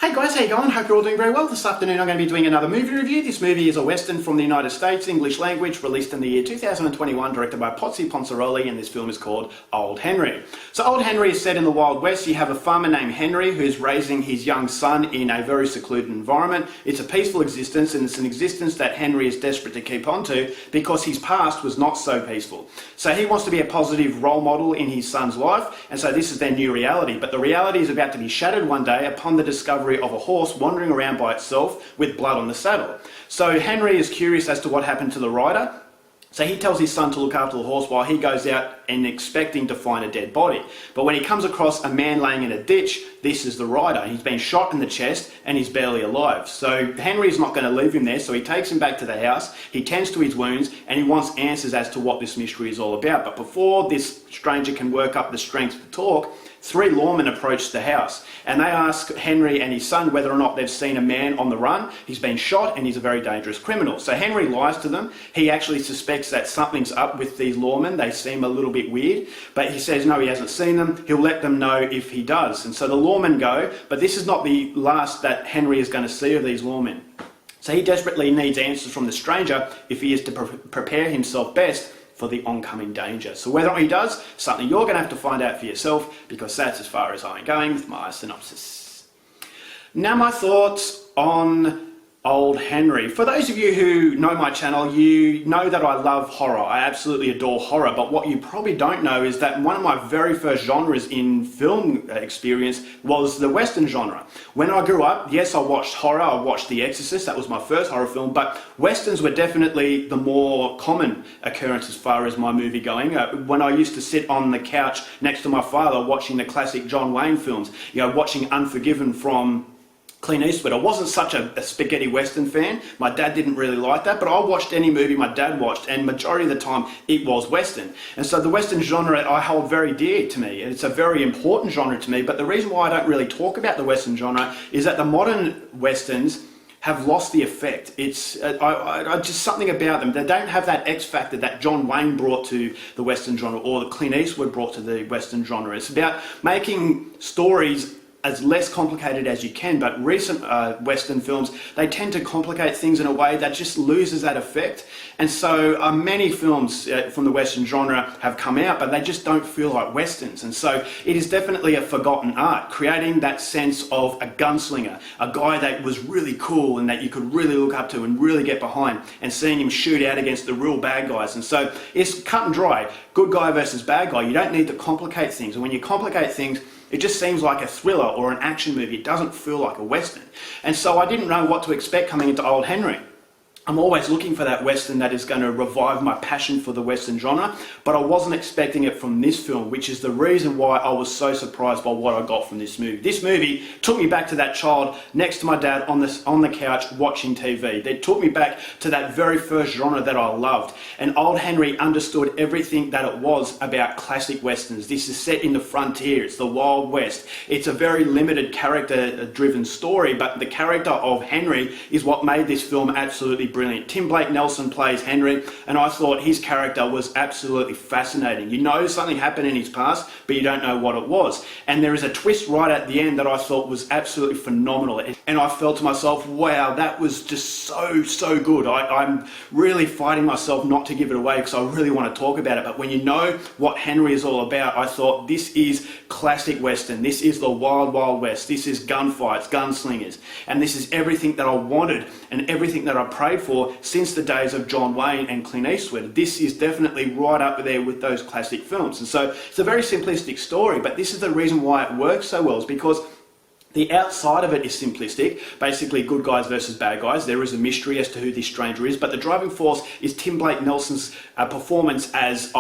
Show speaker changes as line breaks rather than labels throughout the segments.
Hey guys, how you going? Hope you're all doing very well. This afternoon I'm going to be doing another movie review. This movie is a Western from the United States, English language, released in the year 2021, directed by Pozzi Ponsaroli, and this film is called Old Henry. So Old Henry is set in the Wild West. You have a farmer named Henry who's raising his young son in a very secluded environment. It's a peaceful existence, and it's an existence that Henry is desperate to keep on to because his past was not so peaceful. So he wants to be a positive role model in his son's life, and so this is their new reality. But the reality is about to be shattered one day upon the discovery of a horse wandering around by itself with blood on the saddle. So Henry is curious as to what happened to the rider. So he tells his son to look after the horse while he goes out and expecting to find a dead body. But when he comes across a man laying in a ditch, this is the rider. He's been shot in the chest and he's barely alive. So Henry's not going to leave him there, so he takes him back to the house, he tends to his wounds, and he wants answers as to what this mystery is all about. But before this stranger can work up the strength to talk, three lawmen approach the house and they ask Henry and his son whether or not they've seen a man on the run. He's been shot and he's a very dangerous criminal. So Henry lies to them. He actually suspects that something's up with these lawmen. They seem a little bit weird, but he says no, he hasn't seen them. He'll let them know if he does. And so the lawmen go, but this is not the last that Henry is going to see of these lawmen. So he desperately needs answers from the stranger if he is to prepare himself best for the oncoming danger. So whether he does, something you're going to have to find out for yourself, because that's as far as I'm going with my synopsis. Now my thoughts on Old Henry. For those of you who know my channel, you know that I love horror. I absolutely adore horror, but what you probably don't know is that one of my very first genres in film experience was the Western genre. When I grew up, yes, I watched horror. I watched The Exorcist. That was my first horror film, but Westerns were definitely the more common occurrence as far as my movie going. When I used to sit on the couch next to my father watching the classic John Wayne films, watching Unforgiven from Clint Eastwood. I wasn't such a spaghetti western fan. My dad didn't really like that, but I watched any movie my dad watched, and majority of the time it was western. And so the western genre I hold very dear to me. It's a very important genre to me, but the reason why I don't really talk about the western genre is that the modern westerns have lost the effect. It's just something about them. They don't have that X factor that John Wayne brought to the western genre or that Clint Eastwood brought to the western genre. It's about making stories as less complicated as you can, but recent Western films, they tend to complicate things in a way that just loses that effect. And so many films from the Western genre have come out, but they just don't feel like Westerns. And so it is definitely a forgotten art, creating that sense of a gunslinger, a guy that was really cool and that you could really look up to and really get behind, and seeing him shoot out against the real bad guys. And so it's cut and dry, good guy versus bad guy. You don't need to complicate things. And when you complicate things, it just seems like a thriller or an action movie. It doesn't feel like a Western. And so I didn't know what to expect coming into Old Henry. I'm always looking for that Western that is going to revive my passion for the Western genre, but I wasn't expecting it from this film, which is the reason why I was so surprised by what I got from this movie. This movie took me back to that child next to my dad on the couch watching TV. It took me back to that very first genre that I loved. And Old Henry understood everything that it was about classic Westerns. This is set in the frontier. It's the Wild West. It's a very limited character-driven story, but the character of Henry is what made this film absolutely brilliant. Tim Blake Nelson plays Henry, and I thought his character was absolutely fascinating. You know something happened in his past, but you don't know what it was. And there is a twist right at the end that I thought was absolutely phenomenal. And I felt to myself, wow, that was just so good. I'm really fighting myself not to give it away because I really want to talk about it. But when you know what Henry is all about, I thought this is classic Western. This is the Wild Wild West. This is gunfights, gunslingers. And this is everything that I wanted and everything that I prayed for since the days of John Wayne and Clint Eastwood. This is definitely right up there with those classic films. And so it's a very simplistic story, but this is the reason why it works so well, is because the outside of it is simplistic, basically good guys versus bad guys. There is a mystery as to who this stranger is, but the driving force is Tim Blake Nelson's performance as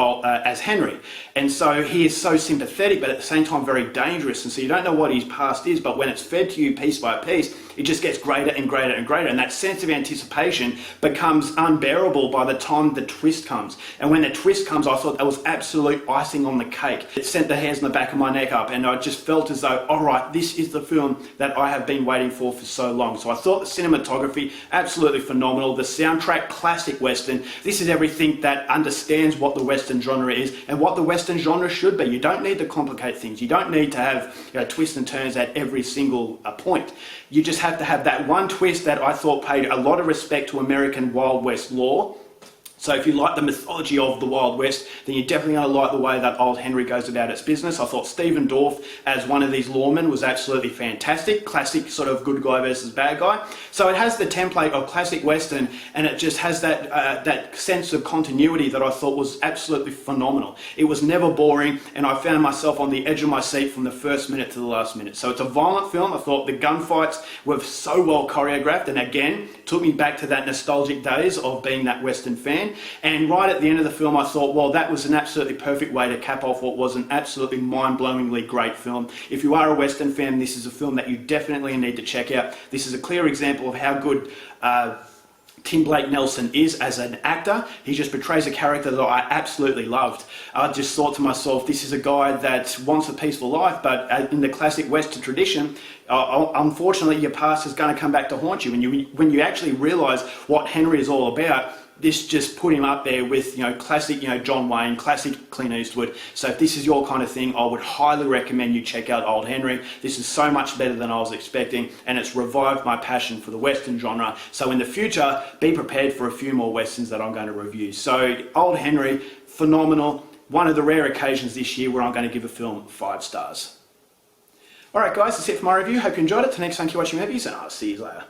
Henry. And so he is so sympathetic, but at the same time very dangerous. And so you don't know what his past is, but when it's fed to you piece by piece, it just gets greater and greater and greater, and that sense of anticipation becomes unbearable by the time the twist comes. And when the twist comes, I thought that was absolute icing on the cake. It sent the hairs on the back of my neck up, and I just felt as though, all right, this is the film that I have been waiting for so long. So I thought the cinematography, absolutely phenomenal. The soundtrack, classic Western. This is everything that understands what the Western genre is and what the Western genre should be. You don't need to complicate things. You don't need to have twists and turns at every single point. You just have to have that one twist that I thought paid a lot of respect to American Wild West lore. So if you like the mythology of the Wild West, then you're definitely going to like the way that Old Henry goes about its business. I thought Stephen Dorff as one of these lawmen was absolutely fantastic. Classic sort of good guy versus bad guy. So it has the template of classic Western, and it just has that sense of continuity that I thought was absolutely phenomenal. It was never boring, and I found myself on the edge of my seat from the first minute to the last minute. So it's a violent film. I thought the gunfights were so well choreographed, and again, took me back to that nostalgic days of being that Western fan. And right at the end of the film, I thought, well, that was an absolutely perfect way to cap off what was an absolutely mind-blowingly great film. If you are a Western fan, this is a film that you definitely need to check out. This is a clear example of how good Tim Blake Nelson is as an actor. He just portrays a character that I absolutely loved. I just thought to myself, this is a guy that wants a peaceful life, but in the classic Western tradition, unfortunately, your past is going to come back to haunt you. When you actually realise what Henry is all about, this just put him up there with, classic, John Wayne, classic Clint Eastwood. So if this is your kind of thing, I would highly recommend you check out Old Henry. This is so much better than I was expecting, and it's revived my passion for the Western genre. So in the future, be prepared for a few more Westerns that I'm going to review. So Old Henry, phenomenal. One of the rare occasions this year where I'm going to give a film 5 stars. Alright guys, that's it for my review. Hope you enjoyed it. Till next time, keep watching movies, and I'll see you later.